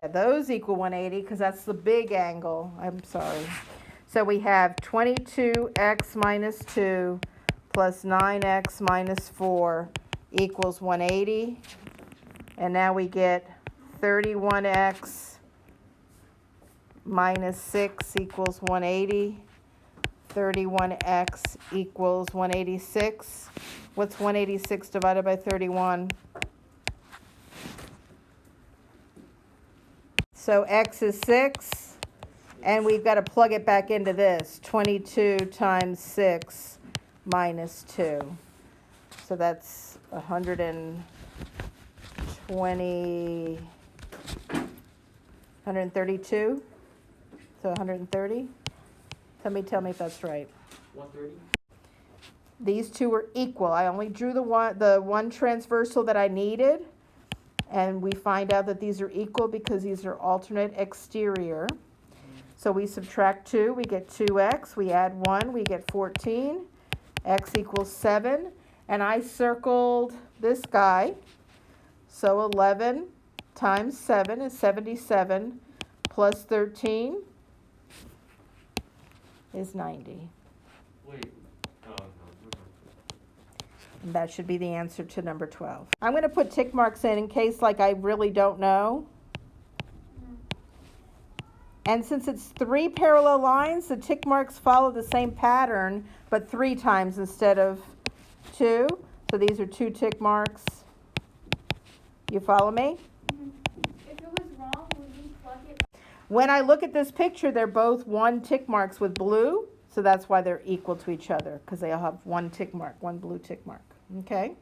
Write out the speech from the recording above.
Those equal 180 because that's the big angle. I'm sorry. So we have 22x minus 2 plus 9x minus 4 equals 180. And now we get 31x minus 6 equals 180. 31x equals 186. What's 186 divided by 31? So x is 6, and we've got to plug it back into this. 22 times 6 minus 2. So that's 120, 132? So 130? Tell me if that's right. 130? These two are equal. I only drew the one transversal that I needed. And we find out that these are equal because these are alternate exterior. So we subtract 2, we get 2x. We add 1, we get 14. X equals 7. And I circled this guy. So 11 times 7 is 77 plus 13 is 90. Wait. Oh, no. And that should be the answer to number 12. I'm going to put tick marks in case like I really don't know. And since it's 3 parallel lines, the tick marks follow the same pattern, but 3 times instead of 2. So these are 2 tick marks. You follow me? If it was wrong, would you plug it? When I look at this picture, they're both 1 tick marks with blue. So that's why they're equal to each other, because they all have 1 tick mark, 1 blue tick mark. Okay?